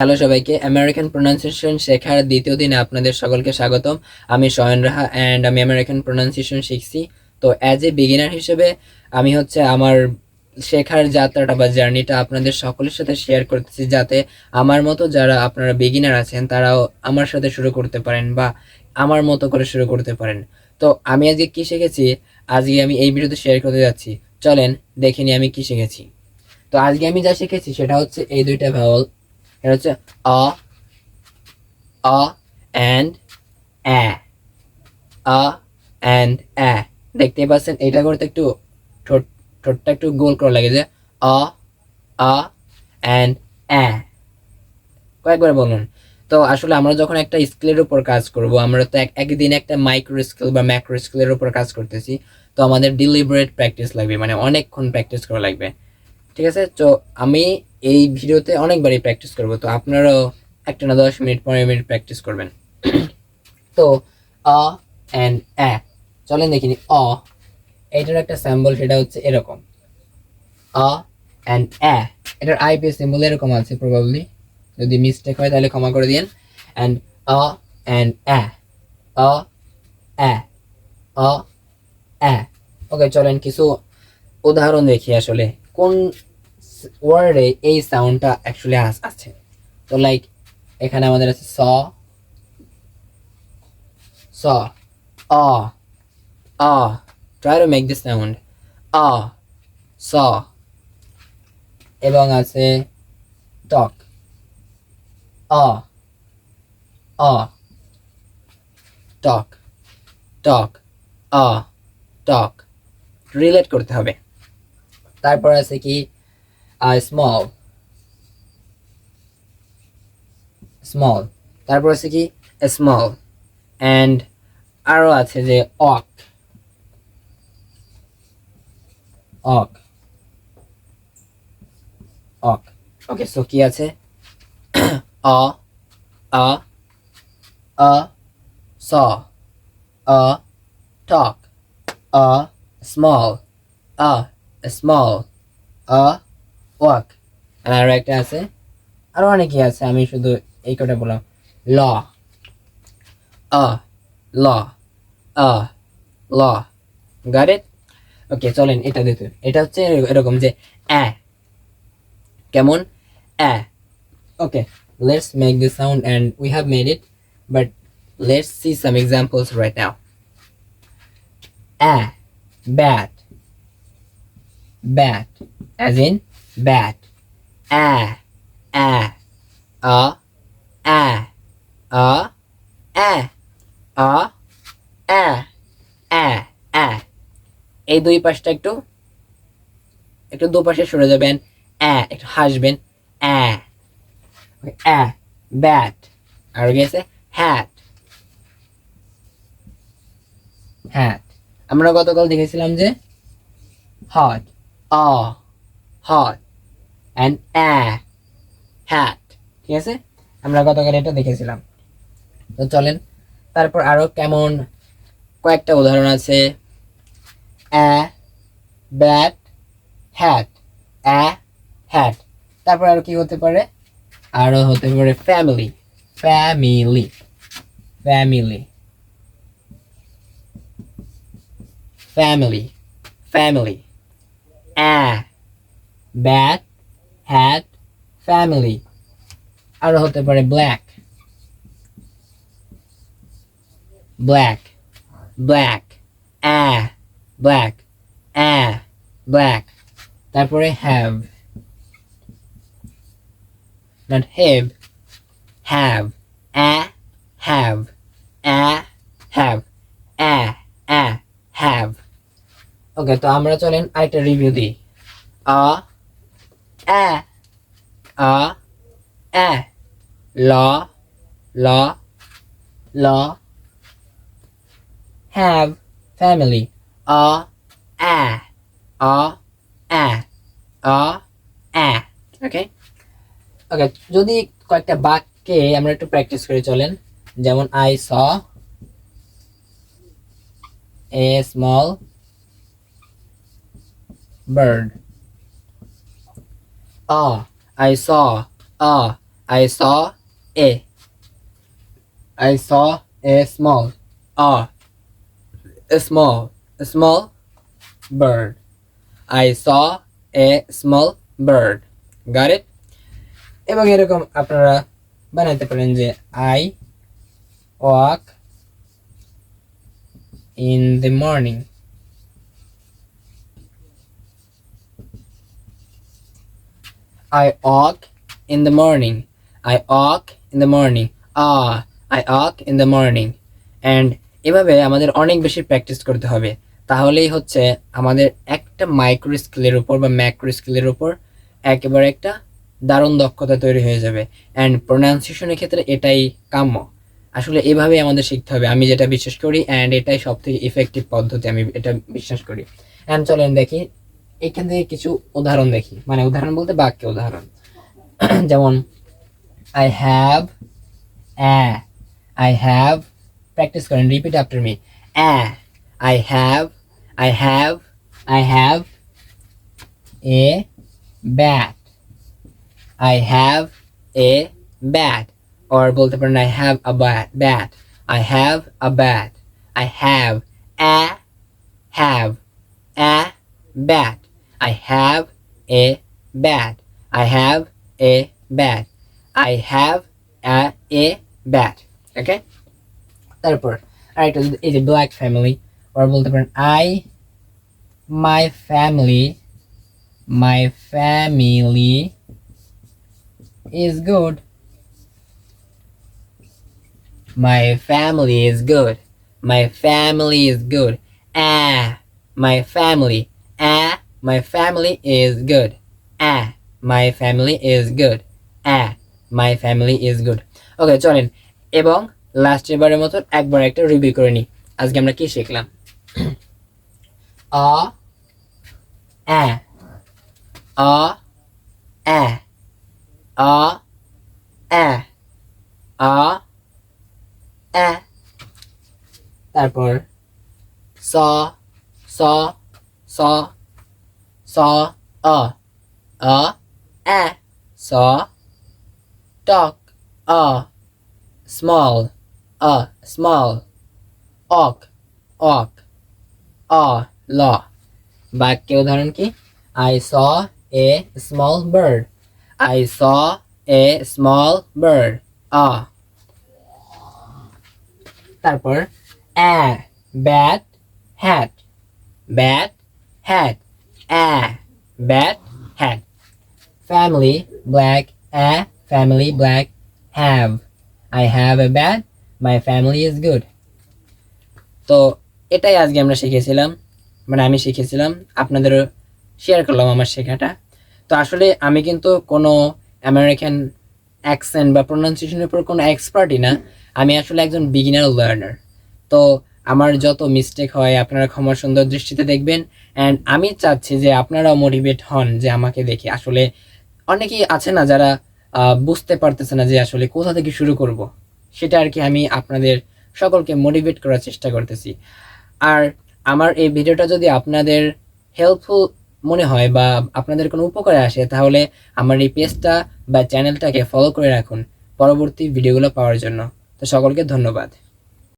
Hello সবাইকে, American pronunciation শেখার দ্বিতীয় দিনে আপনাদের সকলকে স্বাগতম। আমি শয়ন রাহা অ্যান্ড আমি আমেরিকান প্রোনাউন্সিয়েশন শিখছি। তো অ্যাজ এ বিগিনার হিসেবে আমি আমার শেখার যাত্রাটা বা জার্নিটা আপনাদের সকলের সাথে শেয়ার করতেছি, যাতে আমার মতো যারা আপনারা বিগিনার আছেন তারাও আমার সাথে শুরু করতে পারেন বা আমার মতো করে শুরু করতে পারেন। তো আমি আজকে কি শিখেছি, আজকে আমি এই ভিডিওতে শেয়ার করতে যাচ্ছি। চলেন দেখে নিই আমি কি শিখেছি। তো আজকে আমি যা শিখেছি সেটা হচ্ছে এই দুইটা ভাওয়াল। এটা হচ্ছে অ, অ অ্যান্ড অ্যা, অ অ্যান্ড অ্যা। দেখতেই পাচ্ছেন, এটা করতে একটু ঠোঁট ঠোঁটটা একটু গোল করা লাগে, যে অ, অ অ্যান্ড অ্যা। কয়েকবার বলুন। তো আসলে আমরা যখন একটা স্কেলের উপর কাজ করব, আমরা তো একদিন একটা মাইক্রো স্কেল বা ম্যাক্রো স্কেলের উপর কাজ করতেছি। তো আমাদের ডিলিবারেট প্র্যাকটিস লাগবে, মানে অনেকক্ষণ প্র্যাকটিস করা লাগবে। ঠিক আছে, তো আমি এই ভিডিওতে অনেকবারই প্র্যাকটিস করব, তো আপনারাও একটা না 10 মিনিট 15 মিনিট প্র্যাকটিস করবেন। তো অ অ্যান্ড অ্যা, চলেন দেখিনি। অ, এটার একটা স্যাম্বল, সেটা হচ্ছে এরকম। অ অ্যান্ড অ্যা, এটার আইপি সিম্বল এরকম আছে, প্রবাবলি যদি মিস্টেক হয় তাহলে ক্ষমা করে দিন। অ্যান্ড অ অ্যান্ড অ্যা, অ অ্যা, অ অ্যা। ওকে, চলেন কিছু উদাহরণ দেখি আসলে কোন ওয়ার্ডে এই সাউন্ডটা অ্যাকচুয়ালি আছে। তো লাইক এখানে আমাদের আছে স, স, অ, অ। Try to make this sound, অ, স। এবং আছে টক, অ, অ, টক, টক, অ, টক। রিলেট করতে হবে। তারপর আছে কি স্মল, স্মল। তারপর আছে কি স্মল। অ্যান্ড আরও আছে যে অক, অক, অক। ওকে, সো কি আছে? অ, আ, আ, স, আ, টক, আ, স্মল, আ, স্মল, আ, ওয়াক। আর একটা আছে, আরো অনেকই আছে, আমি শুধু এই কটা বললাম। ল, আ, ল, আ, ল। Got it? ওকে, চলেন এটা দেখতে। এটা হচ্ছে এরকম যে অ্যা, কেমন অ্যা। ওকে, let's make this sound and we have made it, but let's see some examples right now. Bat, bat, as in bat. A, a, a, a, a, a, a, a, a, a. এই দুই পাশটা একটু একটু দুপাশে সরে যাবেন, একটু হাসবেন, ব্যাট। আর গেছে হ্যাট, হ্যাট। আমরা গতকাল দেখেছিলাম যে hot, uh, hot and hat. ঠিক আছে, আমরা গতকাল এটা দেখেছিলাম। তো চলেন তারপর আরো কেমন কয়েকটা উদাহরণ আছে। Bat, hat, hat. তারপর আরো কি হতে পারে? আরো হতে পারে family, family, family, family, family. Bat, hat, family. আরো হতে পারে black, black, black, black, black. তারপরে have, not have, have, have, have, have. Okay, তো আমরা চলেন আরেকটা রিভিউ দিই। আ, আ, আ, ল, ল, ল, have, family, a, a, a, a, a, a. ওকে, ওকে, যদি কয়েকটা বাক্যে আমরা একটু প্র্যাকটিস করে চলেন, যেমন I saw a small bird, I saw a I saw a I saw a small a small bird. I saw a small bird. Got it? এবং এরকম আপনারা বানাইতে পারেন যে I walk in the morning. I walk in the morning. I walk in the morning. I walk in the morning. And এভাবে আমাদের অনেক বেশি প্র্যাকটিস করতে হবে, তাহলেই হচ্ছে আমাদের একটা মাইক্রো স্কিলের উপর বা ম্যাক্রো স্কিলের উপর একেবারে একটা দারুণ দক্ষতা তৈরি হয়ে যাবে। অ্যান্ড প্রোনাউন্সিয়েশনের ক্ষেত্রে এটাই কাম্য। আসলে এভাবে আমাদের শিখতে হবে, আমি যেটা বিশ্বাস করি, অ্যান্ড এটাই সব থেকে ইফেক্টিভ পদ্ধতি, আমি এটা বিশ্বাস করি। অ্যান্ড চলেন দেখি এখান থেকে কিছু উদাহরণ দেখি, মানে উদাহরণ বলতে বাক্য উদাহরণ। যেমন I have প্র্যাকটিস করেন, repeat after me. I have a bat. I have a bat. Or বলতে পারেন I have a bat. I have a bat. I have a bat. I have a bat. I have a bat. I have a bat. Okay? তারপর আরেকটা এই যে black family, ওরা বলতে পারেন my family is good. My family is good. My family is good. My family is good. My family is good. My family is good. ওকে, চলেন এবং last এবারের মতো একবার একটা রিভিউ করে নিই। আজকে আমরা কি শিখলাম? আ আ আ আ আ আ আ আ। তারপর স স স স আ আ আ স talk small small awk ল। বাক্য উদাহরণ কি? I saw a small bird. I saw a small bird. তারপর bat hat bat hat bat hat। family black family black have. I have a bat. My family is good. তো এটাই আজকে আমরা শিখেছিলাম, মানে আমি শিখেছিলাম, আপনাদেরও শেয়ার করলাম আমার শেখাটা। তো আসলে আমি কিন্তু কোনো আমেরিকান অ্যাকসেন্ট বা প্রোনাউন্সিয়েশনের উপর কোনো এক্সপার্টই না, আমি আসলে একজন বিগিনার লার্নার। তো আমার যত মিস্টেক হয় আপনারা ক্ষমা সুন্দর দৃষ্টিতে দেখবেন। অ্যান্ড আমি চাচ্ছি যে আপনারাও মোটিভেট হন, যে আমাকে দেখে আসলে অনেকেই আছে না যারা বুঝতে পারতেছে না যে আসলে কোথা থেকে শুরু করব, সেটা আর কি আমি আপনাদের সকলকে মোটিভেট করার চেষ্টা করতেছি। আর আমার এই ভিডিওটা যদি আপনাদের হেল্পফুল মনে হয় বা আপনাদের কোনো উপকারে আসে, তাহলে আমার এই পেজটা বা চ্যানেলটাকে ফলো করে রাখুন পরবর্তী ভিডিওগুলো পাওয়ার জন্য। তো সকলকে ধন্যবাদ।